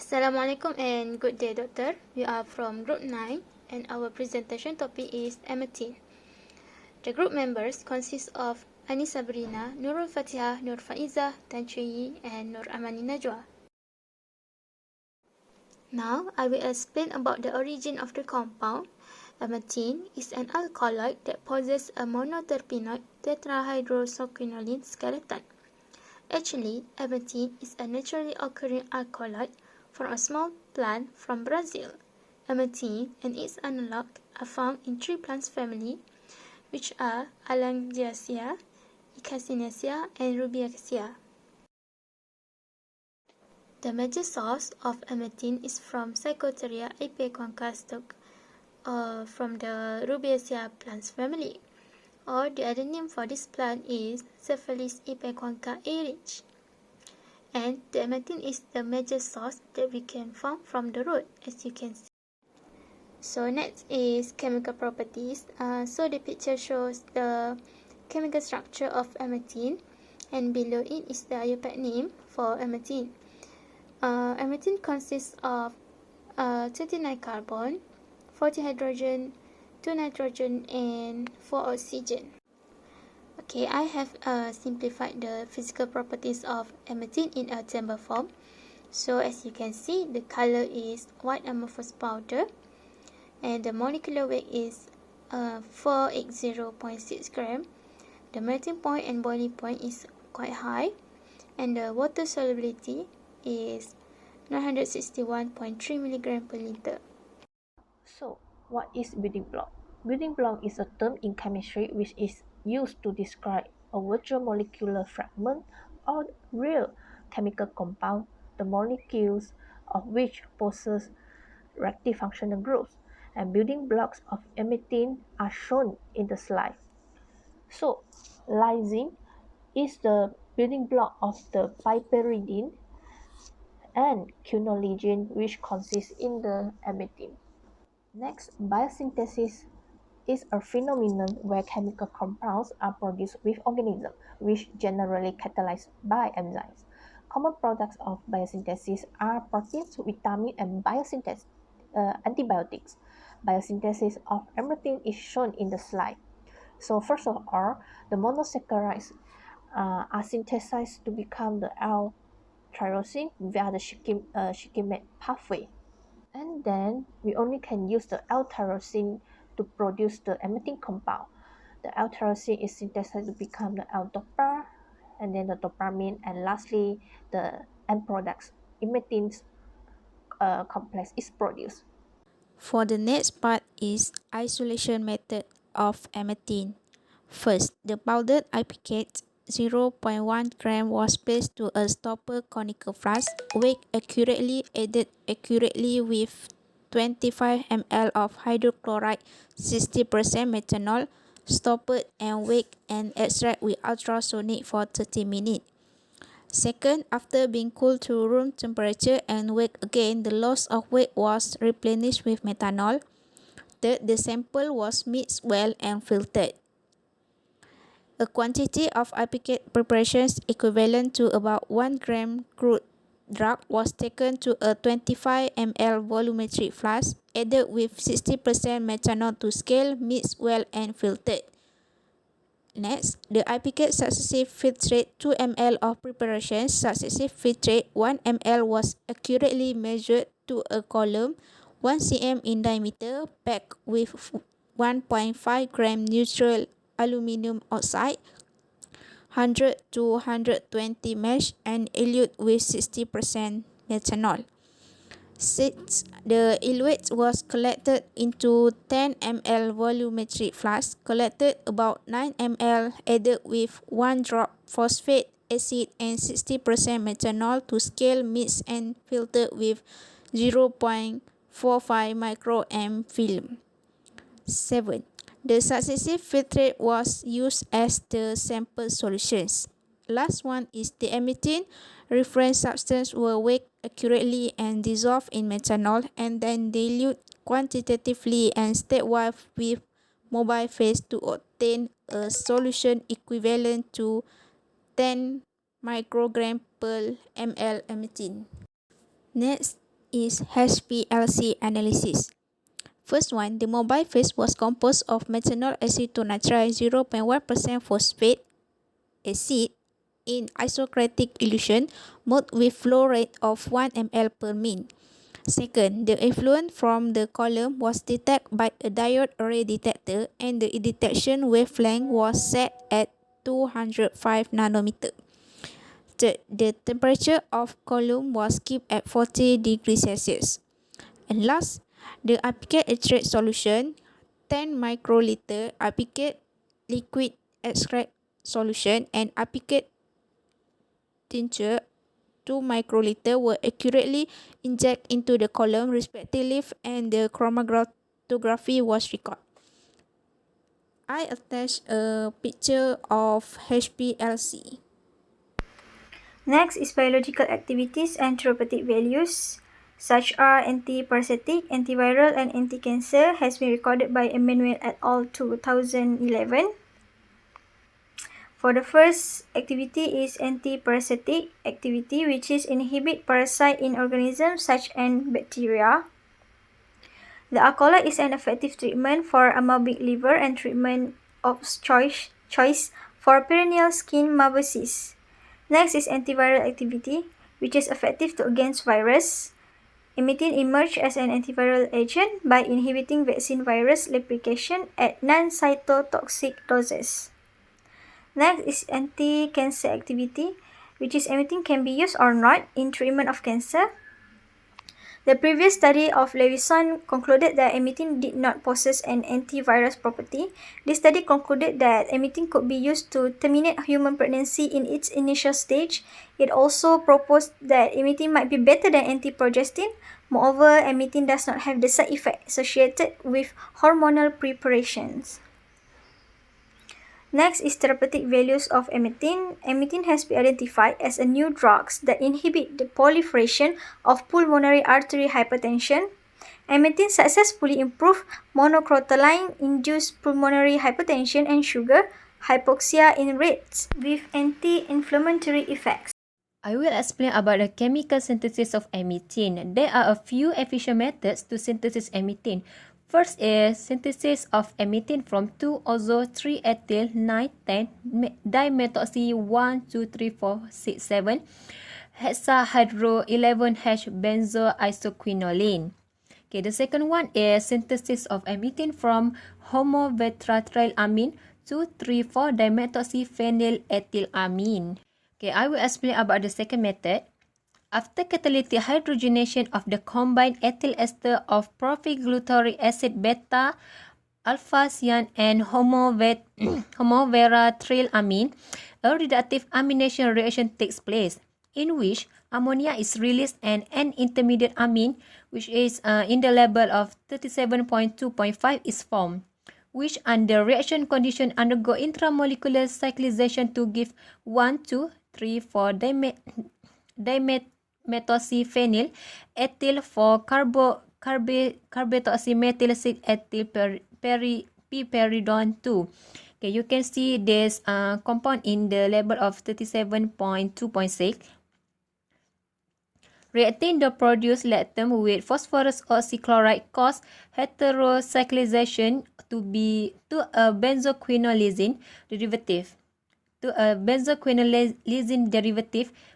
Assalamualaikum and good day, Doctor. We are from Group 9 and our presentation topic is Emetine. The group members consist of Ani Sabrina, Nurul Fatihah, Nur Faizah, Tan Chui and Nur Amani Najwa. Now, I will explain about the origin of the compound. Emetine is an alkaloid that possesses a monoterpenoid tetrahydrosoquinoline skeleton. Actually, emetine is a naturally occurring alkaloid from a small plant from Brazil. Emetine and its analog are found in three plants family, which are Alangiaceae, Icacinaceae, and Rubiaceae. The major source of emetine is from Psychotria ipecacuanca stock, from the Rubiaceae plants family, or the other name for this plant is Cephalis ipecacuanca erich. And the emetine is the major source that we can find from the root, as you can see. So next is chemical properties. So the picture shows the chemical structure of emetine, and below it is the IUPAC name for emetine. Emetine consists of 29 carbon, 40 hydrogen, 2 nitrogen, and 4 oxygen. Okay, I have simplified the physical properties of emetine in a table form. So as you can see, the color is white amorphous powder, and the molecular weight is 480.6 gram. The melting point and boiling point is quite high, and the water solubility is 961.3 milligram per liter. So, what is building block? Building block is a term in chemistry which is used to describe a virtual molecular fragment or real chemical compound, the molecules of which possess reactive functional groups, and building blocks of emetine are shown in the slide. So, lysine is the building block of the piperidine and quinoline, which consists in the emetine. Next, biosynthesis is a phenomenon where chemical compounds are produced with organisms, which generally catalyzed by enzymes. Common products of biosynthesis are proteins, vitamins, and antibiotics. Biosynthesis of emetine is shown in the slide. So first of all, the monosaccharides are synthesized to become the L-tyrosine via the shikimate pathway. And then we only can use the L-tyrosine to produce the emetine compound. The L-tyrosine is synthesized to become the L-dopa, and then the dopamine, and lastly the end products, emetine complex is produced. For the next part is isolation method of emetine. First, the powdered IPK 0.1 gram was placed to a stopper conical flask, weighed accurately, added accurately with 25 ml of hydrochloride, 60% methanol, stoppered and weighed and extract with ultrasonic for 30 minutes. Second, after being cooled to room temperature and weighed again, the loss of weight was replenished with methanol. Third, the sample was mixed well and filtered. A quantity of IPK preparations equivalent to about 1 gram crude drug was taken to a 25 ml volumetric flask, added with 60% methanol to scale, mixed well and filtered. Next, the IPK successive filtrate 2 ml of preparation. Successive filtrate 1 ml was accurately measured to a column 1 cm in diameter, packed with 1.5 gram neutral aluminum oxide, 100 to 120 mesh, and elute with 60% methanol. 6. The eluate was collected into 10 ml volumetric flask, collected about 9 ml, added with 1 drop phosphate acid and 60% methanol to scale, mix and filtered with 0.45 microamp film. 7. The successive filtrate was used as the sample solutions. Last one is the emetine. Reference substance were weighed accurately and dissolved in methanol, and then dilute quantitatively and stepwise with mobile phase to obtain a solution equivalent to 10 microgram per ml emetine. Next, is HPLC analysis. First one, the mobile phase was composed of methanol acetonitrile 0.1% phosphate acid in isocratic elution mode with flow rate of 1 ml per min. Second, the effluent from the column was detected by a diode array detector and the detection wavelength was set at 205 nanometer. Third, the temperature of column was kept at 40 degrees Celsius. And last, the apicate extract solution 10 microliter apicate liquid extract solution and apicate tincture 2 microliter were accurately injected into the column respectively and the chromatography was recorded. I attached a picture of HPLC. Next is biological activities and therapeutic values. Such are antiparasitic, antiviral, and anti-cancer has been recorded by Emmanuel et al. 2011. For the first activity is antiparasitic activity, which is inhibit parasite in organisms such as bacteria. The alkaloid is an effective treatment for amoebic liver and treatment of choice for perennial skin marblesis. Next is antiviral activity, which is effective against virus. Emetine emerged as an antiviral agent by inhibiting vaccine virus replication at non-cytotoxic doses. Next is anti-cancer activity, which is emetine can be used or not in treatment of cancer. The previous study of Lewison concluded that emetine did not possess an antivirus property. This study concluded that emetine could be used to terminate human pregnancy in its initial stage. It also proposed that emetine might be better than antiprogestin. Moreover, emetine does not have the side effect associated with hormonal preparations. Next is therapeutic values of emetine. Emetine has been identified as a new drug that inhibits the proliferation of pulmonary artery hypertension. Emetine successfully improved monocrotaline-induced pulmonary hypertension and sugar hypoxia in rats with anti-inflammatory effects. I will explain about the chemical synthesis of emetine. There are a few efficient methods to synthesize emetine. First is synthesis of emetine from 2-ozo-3-ethyl 9-10 dimethoxy 1,2,3,4,6,7 hexahydro 11H benzoisoquinoline. Okay, the second one is synthesis of emetine from homovetratrilamine 2,3,4 dimethoxyphenylethylamine. Okay, I will explain about the second method. After catalytic hydrogenation of the combined ethyl ester of propylglutaric acid beta, alpha cyan and homoveratrilamine, a reductive amination reaction takes place in which ammonia is released and an intermediate amine, which is in the level of 37.2.5 is formed, which under reaction condition undergo intramolecular cyclization to give 1,2,3,4 dimethoxyphenyl ethyl for carbetoxymethyl 6-ethyl piperidone 2. Okay, you can see this compound in the level of 37.2.6. Reacting the produced lactam with phosphorus oxychloride cause heterocyclization to a benzoquinolysine derivative.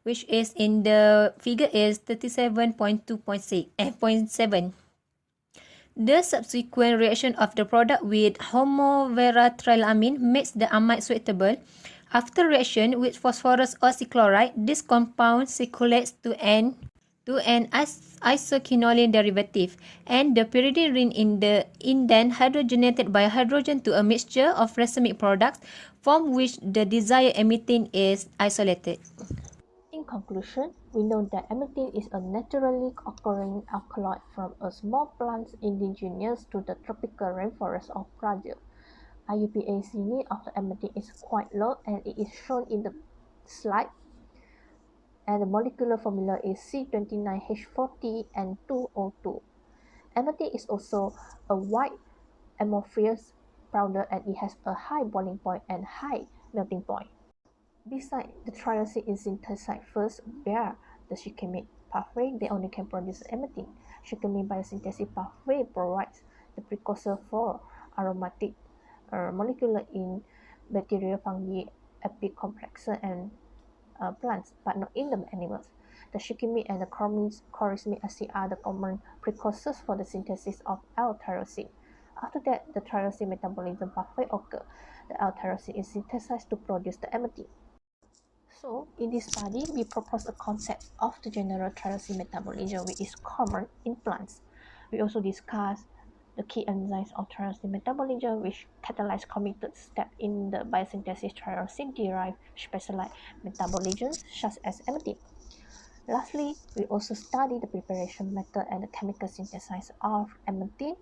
Which is in the figure is 37.2.7. The subsequent reaction of the product with homoveratrilamine makes the amide suitable. After reaction with phosphorus oxychloride, this compound circulates to an isoquinoline derivative, and the pyridine in the indent hydrogenated by hydrogen to a mixture of racemic products from which the desired emetine is isolated. In conclusion, we know that emetine is a naturally occurring alkaloid from a small plant indigenous to the tropical rainforest of Brazil. IUPAC need of the emetine is quite low and it is shown in the slide. And the molecular formula is C29H40 and 2O2. Emetine is also a white amorphous powder and it has a high boiling point and high melting point. Besides, the triacid is synthesized first via the shikimic pathway, they only can produce emetine. Shikimi biosynthesis pathway provides the precursor for aromatic molecule in bacteria, fungi, apicomplexes, and plants, but not in the animals. The shikimi and the choristmic acid are the common precursors for the synthesis of L-tyrosine. After that, the tyrosine metabolism pathway occurs. The L-tyrosine is synthesized to produce the emetine. So, in this study, we propose a concept of the general tyrosine metabolism, which is common in plants. We also discuss the key enzymes of tyrosine metabolism, which catalyze committed steps in the biosynthesis tyrosine-derived specialized metabolisms, such as emetine. Lastly, we also study the preparation method and the chemical synthesis of emetine.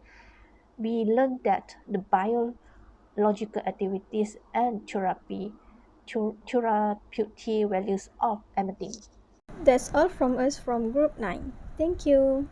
We learned that the biological activities and therapeutic values of emetine. That's all from us from Group 9. Thank you.